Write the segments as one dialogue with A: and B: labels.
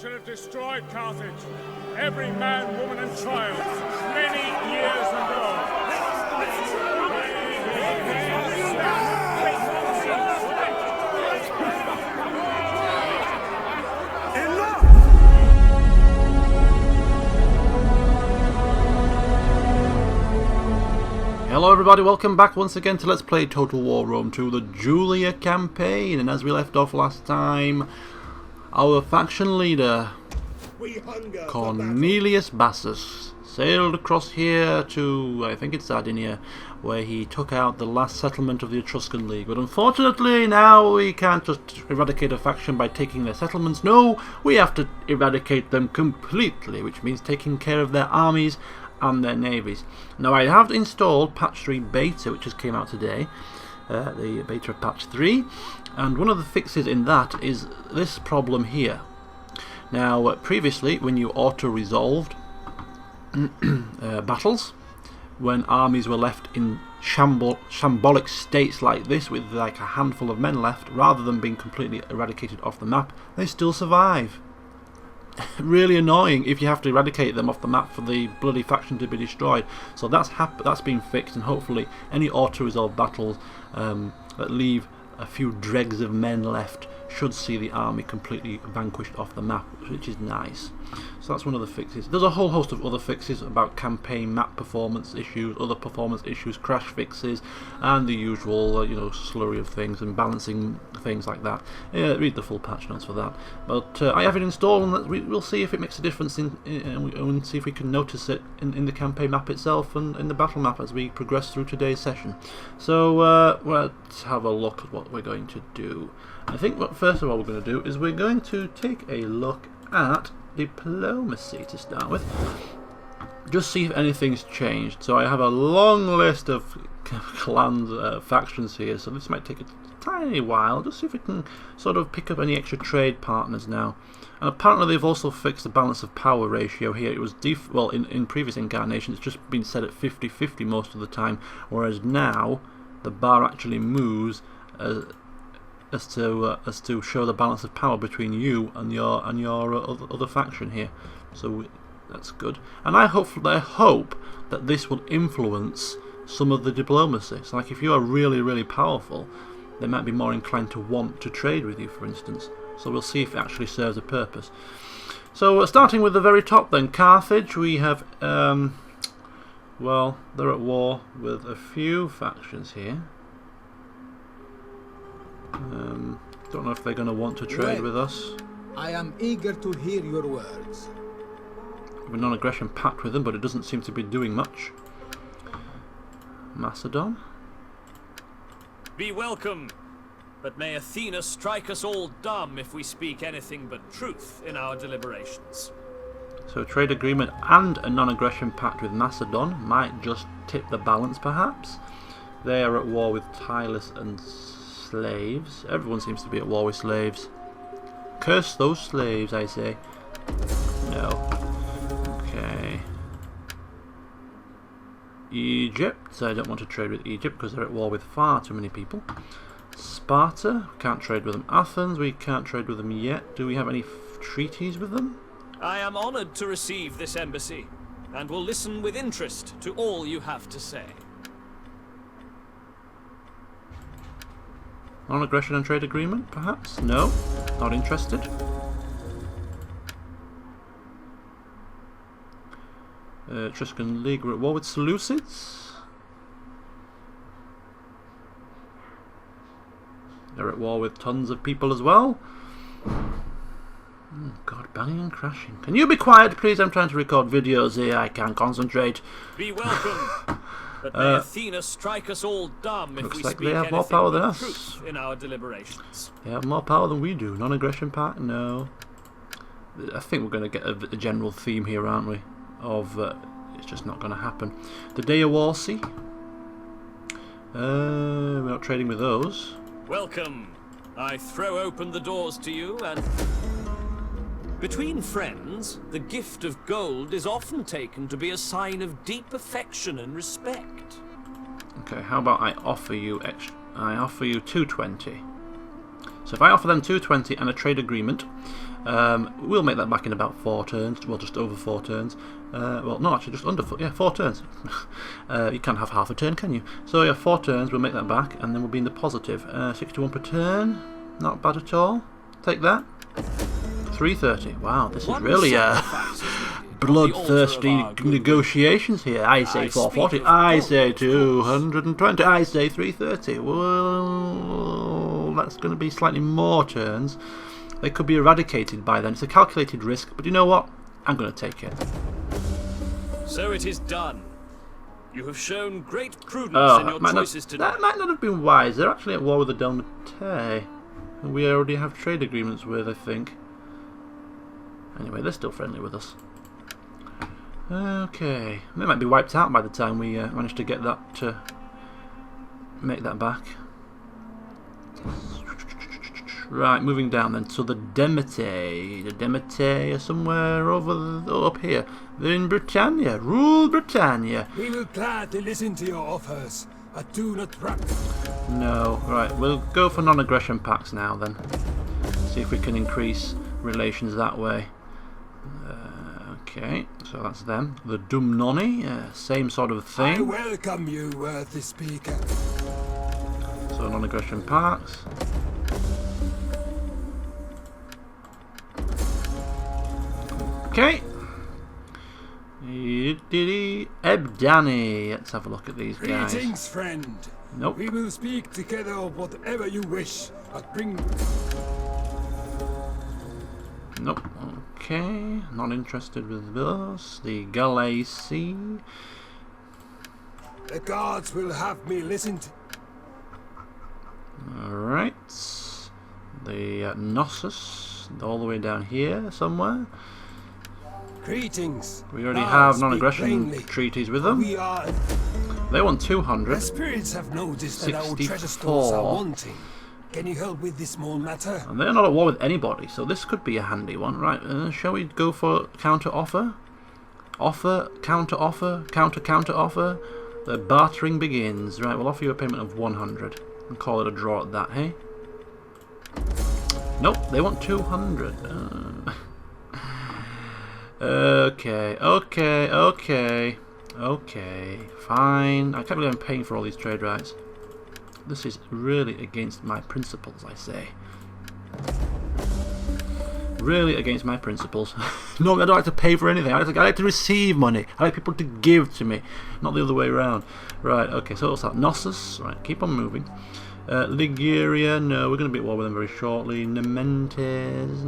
A: should have destroyed Carthage, every man, woman, and child, many years ago.
B: Hello everybody, welcome back once again to Let's Play Total War Rome 2, the Julia campaign. And as we left off last time, our faction leader, Cornelius Bassus, sailed across here to, I think it's Sardinia, where he took out the last settlement of the Etruscan League. But unfortunately now we can't just eradicate a faction by taking their settlements. No, we have to eradicate them completely, which means taking care of their armies and their navies. Now I have installed patch 3 beta, which just came out today, the beta of patch 3, and one of the fixes in that is this problem here. Now previously, when you auto-resolved battles, when armies were left in shambolic states like this, with like a handful of men left, rather than being completely eradicated off the map, they still survive. Really annoying if you have to eradicate them off the map for the bloody faction to be destroyed. So that's been fixed, and hopefully any auto-resolve battles that leave a few dregs of men left should see the army completely vanquished off the map, which is nice. So that's one of the fixes. There's a whole host of other fixes about campaign map performance issues, other performance issues, crash fixes, and the usual slurry of things and balancing things like that. Yeah, read the full patch notes for that. But I have it installed, and we'll see if it makes a difference and see if we can notice it in the campaign map itself and in the battle map as we progress through today's session. So let's have a look at what we're going to do. I think what first of all we're going to do is we're going to take a look at diplomacy to start with. Just see if anything's changed. So I have a long list of clans, factions here, so this might take a tiny while. Just see if we can sort of pick up any extra trade partners now. And apparently they've also fixed the balance of power ratio here. It was in previous incarnations it's just been set at 50-50 most of the time, whereas now the bar actually moves as to show the balance of power between you and your other faction here. So that's good, and I hope that this will influence some of the diplomacy. So like if you are really powerful, they might be more inclined to want to trade with you, for instance. So we'll see if it actually serves a purpose. So starting with the very top then, Carthage, we have well, they're at war with a few factions here. Don't know if they're going to want to trade with us.
C: I am eager to hear your words.
B: We have a non-aggression pact with them, but it doesn't seem to be doing much. Macedon.
D: Be welcome, but may Athena strike us all dumb if we speak anything but truth in our deliberations.
B: So a trade agreement and a non-aggression pact with Macedon might just tip the balance, perhaps. They are at war with Tylus and slaves. Everyone seems to be at war with slaves. Curse those slaves, I say. No. Okay. Egypt. I don't want to trade with Egypt because they're at war with far too many people. Sparta. Can't trade with them. Athens. We can't trade with them yet. Do we have any treaties with them?
D: I am honoured to receive this embassy and will listen with interest to all you have to say.
B: Non-aggression and trade agreement, perhaps? No, not interested. Etruscan League, we're at war with Seleucids. They're at war with tons of people as well. Oh God, banging and crashing. Can you be quiet, please? I'm trying to record videos here. I can't concentrate.
D: Be welcome. But may Athena strike us all dumb if we
B: like
D: speak
B: they have
D: anything
B: more power than
D: but
B: us.
D: truth in our deliberations.
B: They have more power than we do. Non-aggression pact? No. I think we're going to get a general theme here, aren't we? Of it's just not going to happen. The Day of Warsi. We're not trading with those.
D: Welcome. I throw open the doors to you, and between friends, the gift of gold is often taken to be a sign of deep affection and respect.
B: Okay, how about I offer you 220? So if I offer them 220 and a trade agreement, we'll make that back in about 4 turns. Well, just over 4 turns. Well, no, actually, just under 4. Yeah, 4 turns. You can't have half a turn, can you? So yeah, 4 turns. We'll make that back, and then we'll be in the positive. 61 per turn. Not bad at all. Take that. 330. Wow, this is really bloodthirsty negotiations here. I say 440. I say 220. I say 330. Well, that's going to be slightly more turns. They could be eradicated by then. It's a calculated risk, but you know what? I'm going to take it.
D: So it is done. You have shown great prudence in your choices today.
B: That might not have been wise. They're actually at war with the Delmate, who we already have trade agreements with, I think. Anyway, they're still friendly with us. Okay, they might be wiped out by the time we manage to get that make that back. Right, moving down then to the Demete. The Demete are somewhere up here. They're in Britannia. Rule Britannia.
E: We will gladly listen to your offers, but do not run.
B: No, right, we'll go for non-aggression pacts now then. See if we can increase relations that way. Okay, so that's them. The Dumnoni, same sort of thing.
E: I welcome you, worthy speaker.
B: So non-aggression pacts. Okay. Ebdani. Let's have a look at these guys.
E: Greetings, friend.
B: Nope.
E: We will speak together of whatever you wish, but bring...
B: Nope. Okay. Not interested with this. The Galaisi.
E: The guards will have me listen to...
B: Alright. The Knossos. All the way down here somewhere.
E: Greetings.
B: We already
E: Now
B: have
E: speak
B: non-aggression
E: plainly.
B: treaties with them.
E: We are...
B: They want 200.
E: The spirits have noticed that our treasure stores are wanting. Can you help with this small matter?
B: And they're not at war with anybody, so this could be a handy one. Right, shall we go for counter offer? Offer, counter offer, counter offer. The bartering begins. Right, we'll offer you a payment of 100 and call it a draw at that, hey? Nope, they want 200. Okay, fine. I can't believe I'm paying for all these trade rights. This is really against my principles, I say. Really against my principles. Normally I don't like to pay for anything. I like to receive money. I like people to give to me, not the other way around. Right, okay, so what's that? Knossos, right, keep on moving. Liguria, no, we're going to be at war with them very shortly. Nemetes.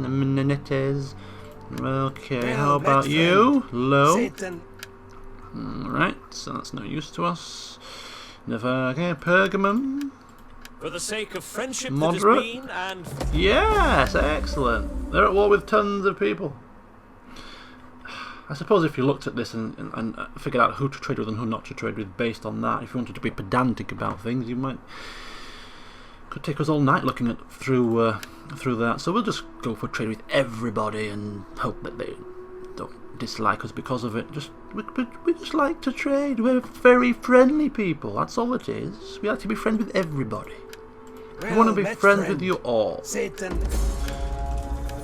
B: Okay, how about you? Low.
E: Satan.
B: Alright, so that's no use to us. Okay, Pergamum.
D: For the sake of friendship
B: Moderate.
D: that has been and...
B: Yes, excellent. They're at war with tons of people. I suppose if you looked at this and figured out who to trade with and who not to trade with based on that, if you wanted to be pedantic about things, you might... Could take us all night looking at through that. So we'll just go for trade with everybody and hope that they don't dislike us because of it. We just like to trade. We're very friendly people. That's all it is. We like to be friends with everybody. We want to be friends with you all.
E: Satan.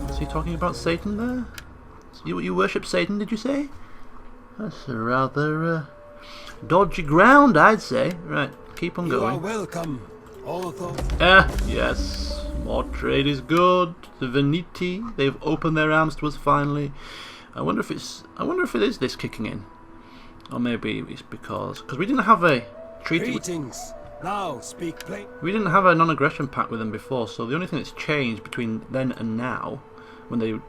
B: Is he talking about Satan there? You worship Satan, did you say? That's a rather dodgy ground, I'd say. Right, keep on
E: You are
B: going.
E: welcome. Although...
B: Yes. More trade is good. The Veneti, they've opened their arms to us finally. I wonder if it is this kicking in, or maybe it's because we didn't have a treaty.
E: Greetings. Now speak plain.
B: We didn't have a non-aggression pact with them before, so the only thing that's changed between then and now, when they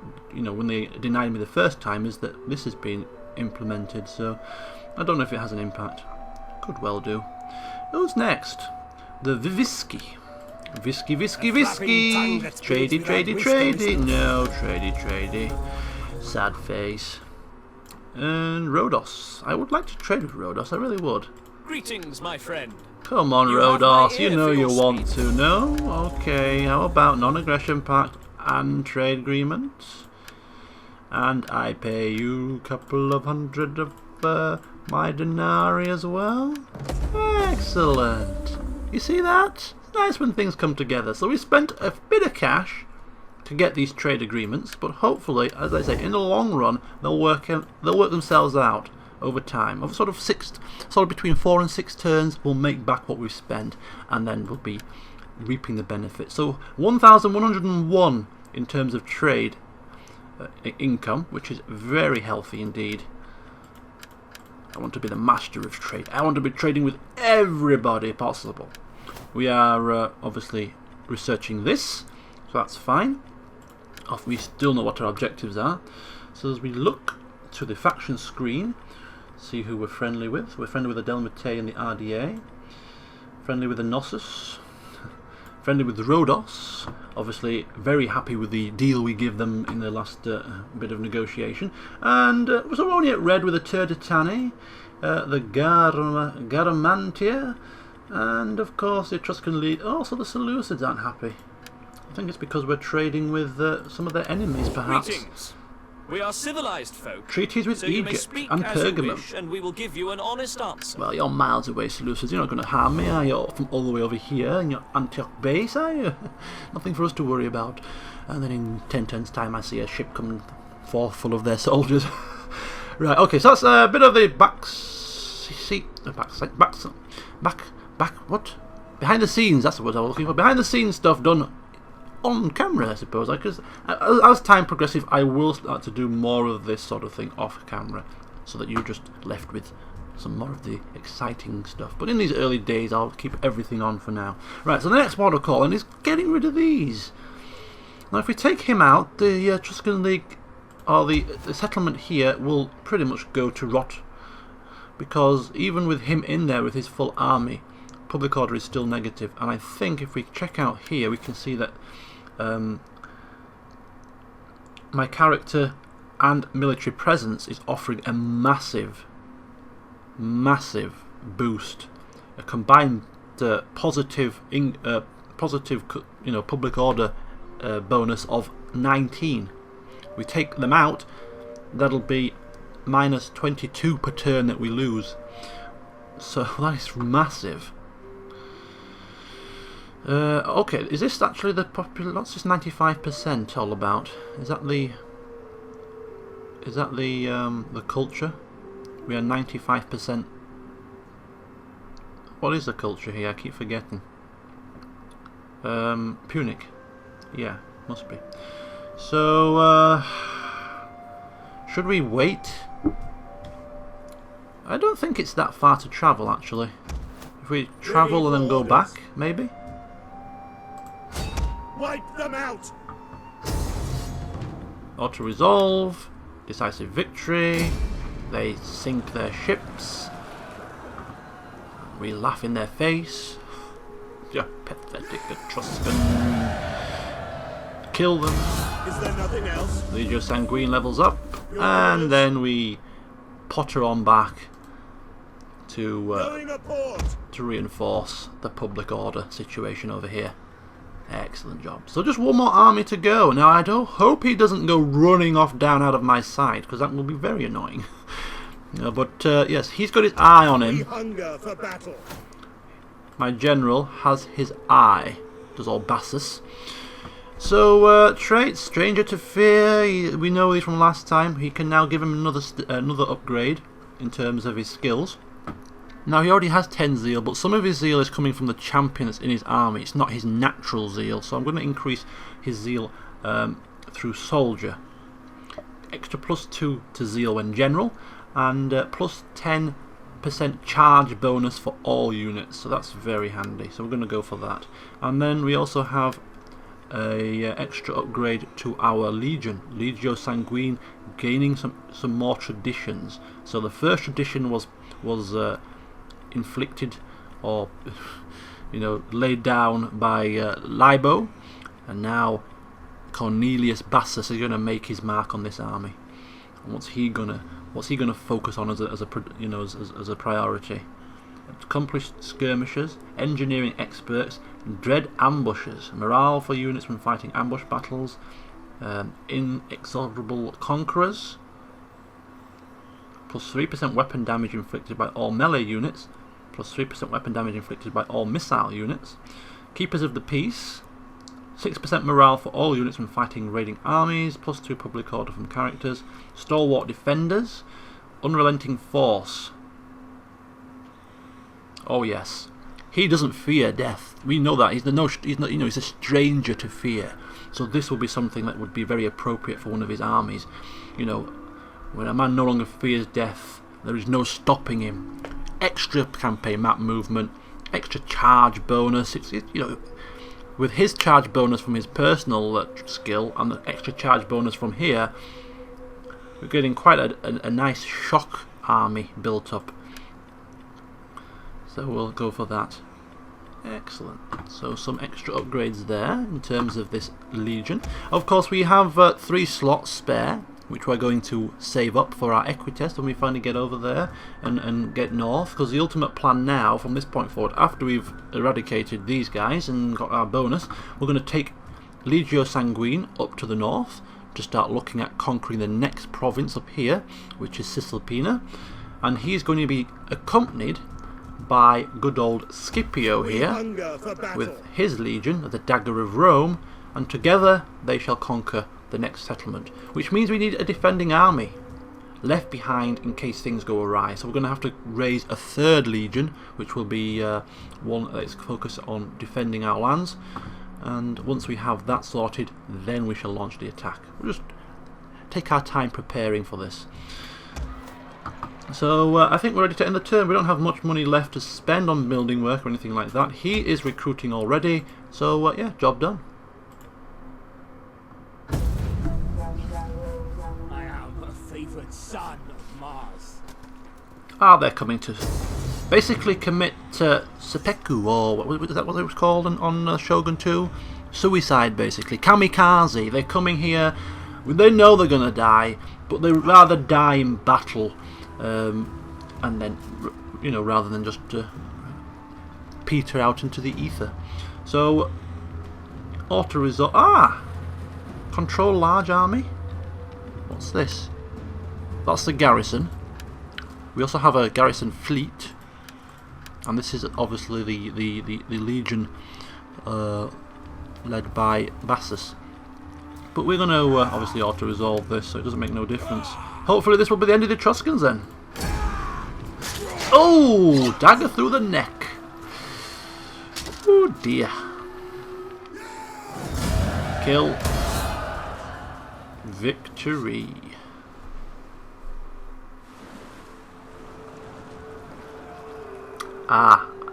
B: denied me the first time, is that this has been implemented. So I don't know if it has an impact. Could well do. Who's next? The Vivisky. Visky. Tradey. No, tradey. Sad face. And Rhodos. I would like to trade with Rhodos, I really would.
D: Greetings, my friend.
B: Come on,
D: You have
B: Rhodos,
D: my
B: you
D: ear
B: know
D: for
B: you
D: your
B: want
D: speed.
B: to. No? Okay, how about non-aggression pact and trade agreement? And I pay you a couple of hundred of my denarii as well? Excellent. You see that? nice when things come together. So we spent a bit of cash to get these trade agreements, but hopefully, as I say, in the long run, they'll work themselves out over time. Of sort of between 4 and 6 turns, we'll make back what we've spent, and then we'll be reaping the benefits. So 1,101 in terms of trade income, which is very healthy indeed. I want to be the master of trade. I want to be trading with everybody possible. We are obviously researching this, so that's fine. We still know what our objectives are. So as we look to the faction screen, see who we're friendly with. We're friendly with the Delmate and the RDA. Friendly with the Knossos. Friendly with the Rhodos. Obviously very happy with the deal we give them in the last bit of negotiation. And we're only at red with the Turdetani, the Garamantia, and of course the Etruscan League. Also the Seleucids aren't happy. I think it's because we're trading with some of their enemies, perhaps.
D: Greetings. We are civilized folk.
B: Treaties with
D: so you may
B: Egypt
D: speak
B: and
D: as you
B: Pergamum.
D: wish, and we will give you an honest answer.
B: Well, you're miles away, Seleucids. You're not going to harm me, are you? From all the way over here in your Antioch base, are you? Nothing for us to worry about. And then in 10 turns' time, I see a ship come forth full of their soldiers. Right. Okay. So that's a bit of the what? Behind the scenes. That's what I was looking for. Behind the scenes stuff done on camera, I suppose. Because as time progresses, I will start to do more of this sort of thing off camera, so that you're just left with some more of the exciting stuff. But in these early days, I'll keep everything on for now. Right, so the next port of call is getting rid of these. Now, if we take him out, the Etruscan League, or the settlement here, will pretty much go to rot. Because even with him in there with his full army, public order is still negative. And I think if we check out here, we can see that my character and military presence is offering a massive boost, a combined positive public order bonus of 19. We take them out, that'll be minus 22 per turn that we lose. So that is massive. Okay, is this actually the popular? What's this 95% all about? Is that the culture? We are 95%. What is the culture here? I keep forgetting. Punic. Yeah, must be. So, should we wait? I don't think it's that far to travel, actually. If we travel and then go back, maybe?
A: Wipe them out!
B: Auto-resolve. Decisive victory. They sink their ships. We laugh in their face. You pathetic Etruscan. Kill them.
A: Is there nothing else?
B: Legio Sanguine levels up. And then we potter on back to reinforce the public order situation over here. Excellent job. So just one more army to go. Now I don't hope he doesn't go running off down out of my sight, because that will be very annoying. But yes, he's got his eye on him.
A: We hunger for battle.
B: My general has his eye. Does all Bassus. So traits, stranger to fear. We know these from last time. He can now give him another upgrade in terms of his skills. Now he already has 10 zeal, but some of his zeal is coming from the champion that's in his army. It's not his natural zeal, so I'm going to increase his zeal through soldier. Extra +2 to zeal when general, and plus 10% charge bonus for all units. So that's very handy. So we're going to go for that. And then we also have a extra upgrade to our legion, Legio Sanguine, gaining some more traditions. So the first tradition was inflicted or laid down by Libo, and now Cornelius Bassus is going to make his mark on this army. And what's he gonna focus on as a priority? Accomplished skirmishers, engineering experts, dread ambushes, morale for units when fighting ambush battles, inexorable conquerors, plus 3% weapon damage inflicted by all melee units, plus 3% weapon damage inflicted by all missile units, Keepers of the Peace. 6% morale for all units when fighting raiding armies. +2 public order from characters. Stalwart Defenders. Unrelenting Force. Oh yes. He doesn't fear death. We know that. He's a stranger to fear. So this will be something that would be very appropriate for one of his armies. You know, when a man no longer fears death, there is no stopping him. Extra campaign map movement, extra charge bonus. With his charge bonus from his personal skill and the extra charge bonus from here, we're getting quite a nice shock army built up. So we'll go for that. Excellent. So some extra upgrades there in terms of this legion. Of course, we have 3 slots spare, which we're going to save up for our equitest when we finally get over there and get north. Because the ultimate plan now, from this point forward, after we've eradicated these guys and got our bonus, we're going to take Legio Sanguine up to the north to start looking at conquering the next province up here, which is Cisalpina. And he's going to be accompanied by good old Scipio here with his legion, the Dagger of Rome, and together they shall conquer the next settlement, which means we need a defending army left behind in case things go awry. So we're going to have to raise a 3rd legion, which will be one that's focused on defending our lands, and once we have that sorted, then we shall launch the attack. We'll just take our time preparing for this. So I think we're ready to end the turn. We don't have much money left to spend on building work or anything like that. He is recruiting already, so yeah, job done.
A: I am a favoured son of Mars.
B: They're coming to basically commit seppuku, or is that what it was called on Shogun 2? Suicide, basically. Kamikaze. They're coming here. They know they're going to die, but they'd rather die in battle. And then, you know, rather than just peter out into the ether. So, auto-resolve. Control large army. What's this? That's the garrison. We also have a garrison fleet, and this is obviously the legion led by Bassus. But we're going to obviously auto-resolve this, so it doesn't make no difference. Hopefully this will be the end of the Etruscans then. Oh! Dagger through the neck. Oh dear. Kill. Victory.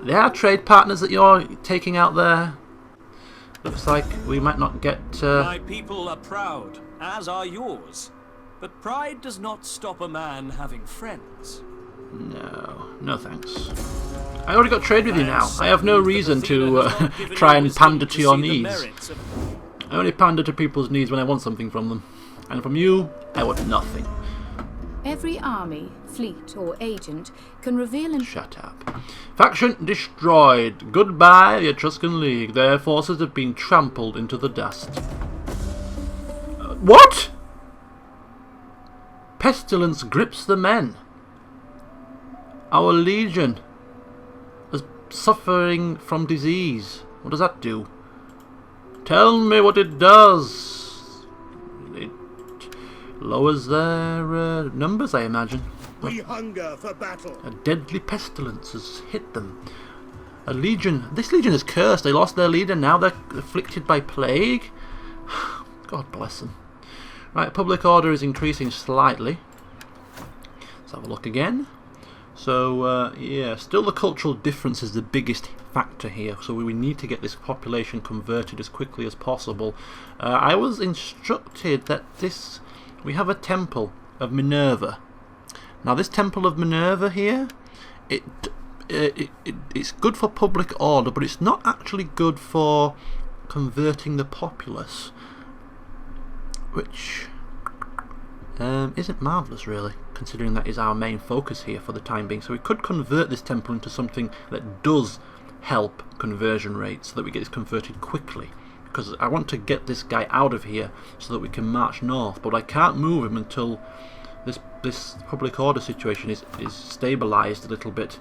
B: There are trade partners that you're taking out there. Looks like we might not get...
D: My people are proud, as are yours. But pride does not stop a man having friends.
B: No thanks. I already got trade with you now. I have no reason to try and pander to your needs. I only pander to people's needs when I want something from them. And from you, I want nothing.
F: Every army, fleet, or agent can reveal and...
B: Shut up. Faction destroyed. Goodbye, the Etruscan League. Their forces have been trampled into the dust. What? Pestilence grips the men. Our legion is suffering from disease. What does that do? Tell me what it does. It lowers their numbers, I imagine.
G: We hunger for battle.
B: A deadly pestilence has hit them. A legion. This legion is cursed. They lost their leader. Now they're afflicted by plague. God bless them. Right, public order is increasing slightly. Let's have a look again. So, yeah, still the cultural difference is the biggest factor here. So we need to get this population converted as quickly as possible. I was instructed that we have a temple of Minerva. Now this temple of Minerva here, it's good for public order, but it's not actually good for converting the populace, which isn't marvellous really, considering that is our main focus here for the time being. So we could convert this temple into something that does help conversion rates, so that we get this converted quickly, because I want to get this guy out of here so that we can march north, but I can't move him until this public order situation is stabilised a little bit.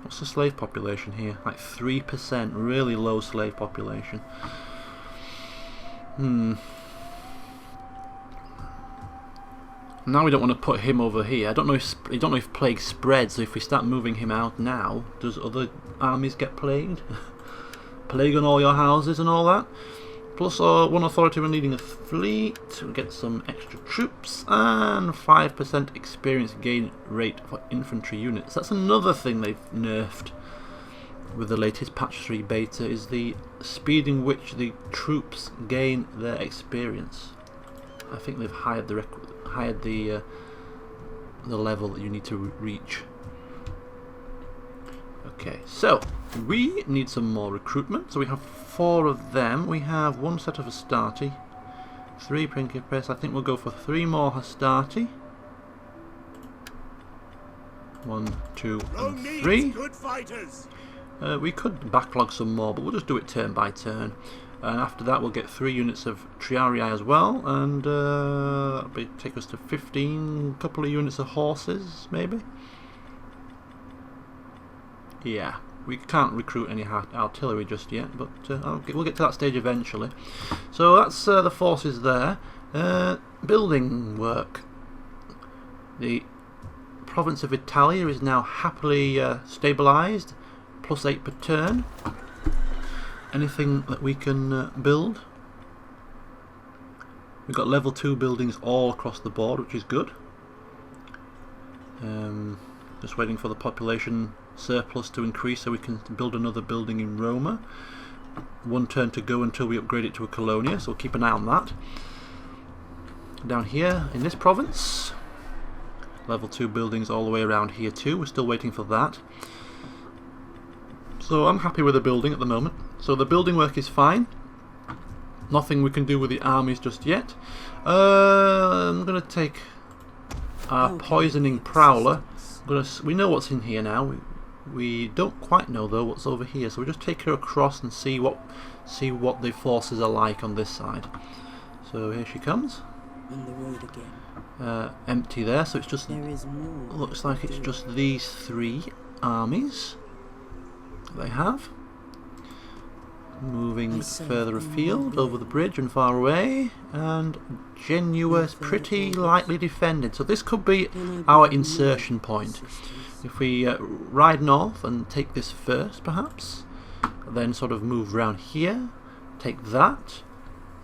B: What's the slave population here? Like 3%, really low slave population. Now we don't want to put him over here. I don't know if plague spreads. So if we start moving him out now, does other armies get plagued? Plague on all your houses and all that. Plus 1 authority when leading a fleet. We'll get some extra troops and 5% experience gain rate for infantry units. That's another thing they've nerfed with the latest patch 3 beta, is the speed in which the troops gain their experience. I think they've hired the level that you need to reach. Okay, so we need some more recruitment. So we have 4 of them. We have 1 set of Hastati, 3 Principes. I think we'll go for 3 more Hastati. 1, 2, and 3.
G: Good fighters.
B: We could backlog some more, but we'll just do it turn by turn. And after that we'll get 3 units of Triarii as well, and that'll take us to 15, couple of units of horses, maybe? Yeah, we can't recruit any artillery just yet, but we'll get to that stage eventually. So that's the forces there. Building work. The province of Italia is now happily stabilised, +8 per turn. Anything that we can build? We've got level 2 buildings all across the board, which is good. Just waiting for the population surplus to increase so we can build another building in Roma. 1 turn to go until we upgrade it to a colonia, so we'll keep an eye on that. Down here in this province, level 2 buildings all the way around here too. We're still waiting for that. So I'm happy with the building at the moment. So the building work is fine. Nothing we can do with the armies just yet. I'm going to take our poisoning prowler. We know what's in here now. We don't quite know though what's over here. So we'll just take her across and see what the forces are like on this side. So here she comes.
H: On the road again.
B: Empty there. So it's just
H: There is more.
B: looks like it's just these 3 armies they have. Moving further afield, over the bridge and far away, and Genua is pretty lightly defended, so this could be our insertion point. If we ride north and take this first perhaps, then sort of move around here, take that,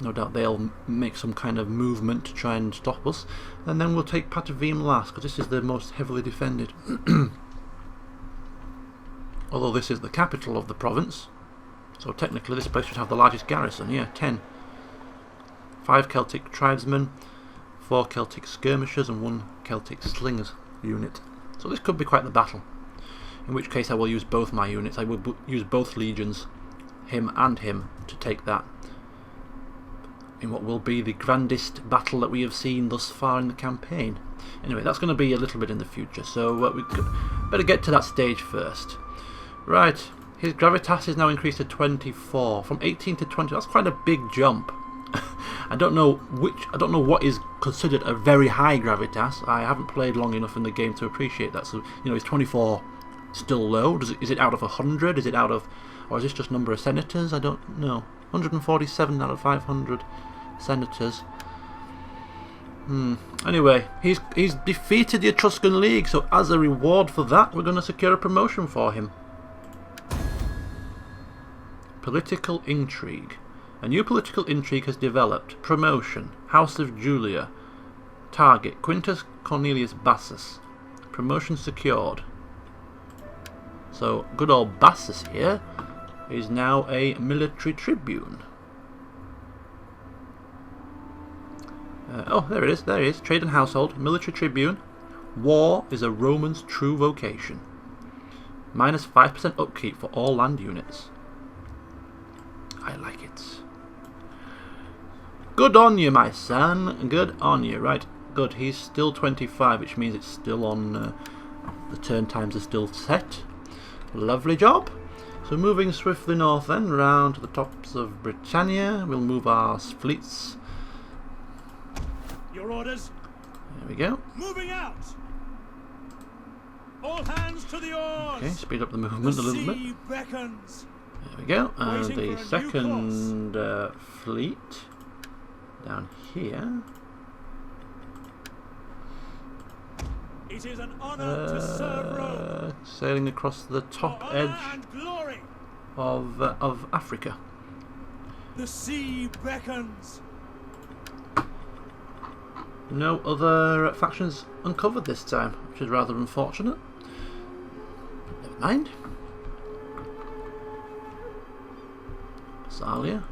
B: no doubt they'll make some kind of movement to try and stop us, and then we'll take Patavim last, because this is the most heavily defended. Although this is the capital of the province, so technically this place should have the largest garrison. Yeah, 10. 5 Celtic tribesmen, 4 Celtic skirmishers and 1 Celtic slingers unit. So this could be quite the battle, in which case I will use both my units. I will use both legions, him and him, to take that in what will be the grandest battle that we have seen thus far in the campaign. Anyway, that's going to be a little bit in the future, so we could better get to that stage first. Right, his gravitas is now increased to 24, from 18 to 20. That's quite a big jump. I don't know what is considered a very high gravitas. I haven't played long enough in the game to appreciate that. So, you know, is 24 still low? Is it out of 100? Is it out of, or is this just number of senators? I don't know. 147 out of 500 senators. Anyway, he's defeated the Etruscan League, so as a reward for that, we're going to secure a promotion for him. Political intrigue. A new political intrigue has developed. Promotion. House of Julia. Target. Quintus Cornelius Bassus. Promotion secured. So, good old Bassus here is now a military tribune. Oh, there it is. There it is. Trade and household. Military tribune. War is a Roman's true vocation. Minus 5% upkeep for all land units. I like it. Good on you, my son. Good on you. Right, good. He's still 25, which means it's still on... the turn times are still set. Lovely job. So moving swiftly north then, round to the tops of Britannia. We'll move our fleets.
G: Your orders?
B: There we go.
G: Moving out!
A: All hands to the oars.
B: Okay, speed up the movement a little bit.
A: Sea beckons.
B: There we go. And
A: Waiting
B: the
A: for a new
B: second fleet down here.
A: It is an honor to serve Rome.
B: Sailing across the top
A: For honor
B: edge
A: and glory.
B: of Africa.
A: The sea beckons.
B: No other factions uncovered this time, which is rather unfortunate. But never mind. Salia.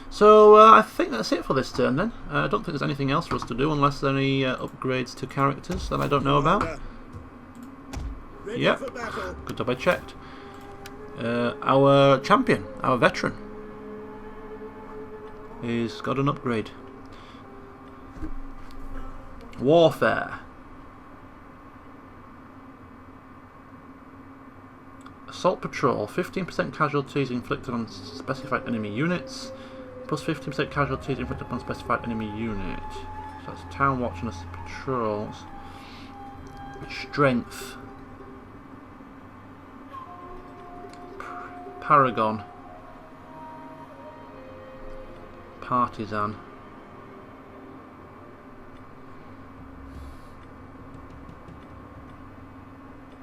B: So I think that's it for this turn then. I don't think there's anything else for us to do unless there are any upgrades to characters that I don't know about.
G: Ready
B: Yep.
G: for battle.
B: Good job I checked. Our champion, our veteran, he's got an upgrade. Warfare. Assault Patrol, 15% casualties inflicted on specified enemy units, plus 15% casualties inflicted upon specified enemy unit. So that's Town Watch and Patrols. Strength. Paragon. Partisan.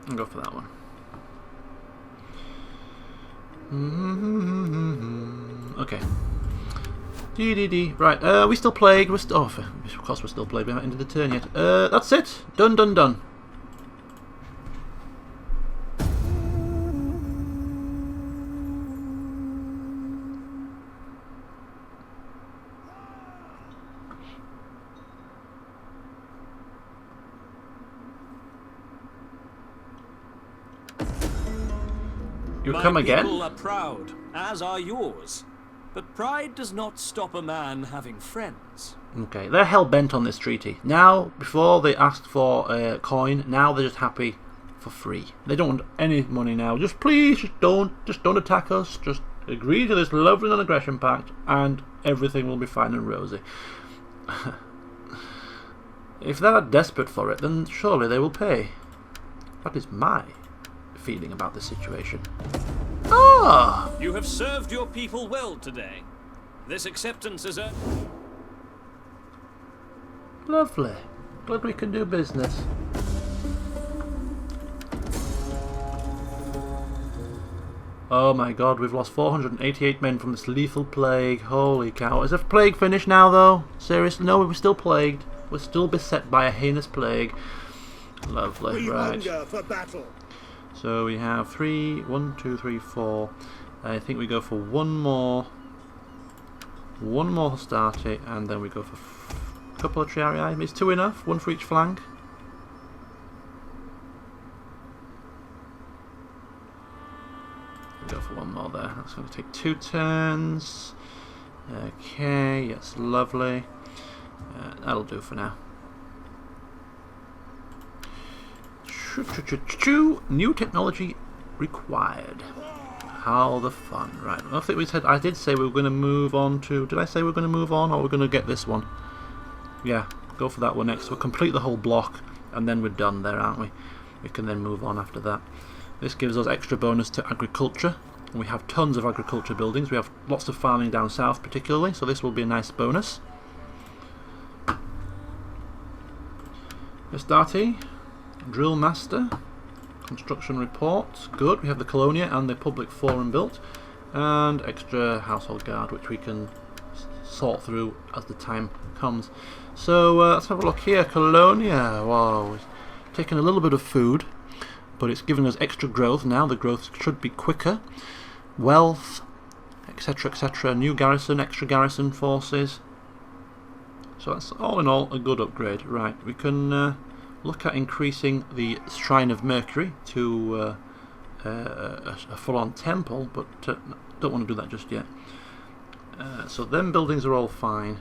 B: I'll go for that one. Okay. Right, we still plagued. We're still. Oh, of course we're still plagued. We haven't ended the turn yet. That's it. Done, done, done. You come
D: My
B: again?
D: people are proud, as are yours. But pride does not stop a man having friends.
B: Okay, they're hell bent on this treaty. Now, before they asked for a coin, now they're just happy for free. They don't want any money now. Just please, just don't attack us. Just agree to this lovely non-aggression pact, and everything will be fine and rosy. If they're that desperate for it, then surely they will pay. That is my feeling about this situation. Ah!
D: You have served your people well today. This acceptance is a...
B: Lovely. Glad we can do business. Oh my god, we've lost 488 men from this lethal plague. Holy cow. Is the plague finished now, though? Seriously? No, we're still plagued. We're still beset by a heinous plague. Lovely,
G: We
B: right.
G: hunger for battle.
B: So we have 1, 2, 3, 4. I think we go for one more hostility, and then we go for a couple of triarii. Is 2 enough? 1 for each flank. Go for one more there. That's going to take 2 turns. Okay, yes, lovely. That'll do for now. New technology required. How the fun. Right, I think we said, I did say we were going to move on to, did I say we were going to move on, or we're going to get this one? Yeah, go for that one next. We'll complete the whole block, and then we're done there, aren't we? We can then move on after that. This gives us extra bonus to agriculture, and we have tons of agriculture buildings. We have lots of farming down south particularly, so this will be a nice bonus. Estati. Drill Master, Construction Report, good. We have the Colonia and the Public Forum built, and extra Household Guard, which we can sort through as the time comes. So let's have a look here. Colonia, wow, it's taken a little bit of food, but it's giving us extra growth now. The growth should be quicker. Wealth, etc., etc. New garrison, extra garrison forces. So that's all in all a good upgrade. Right, we can look at increasing the Shrine of Mercury to a full-on temple, but don't want to do that just yet. So them buildings are all fine.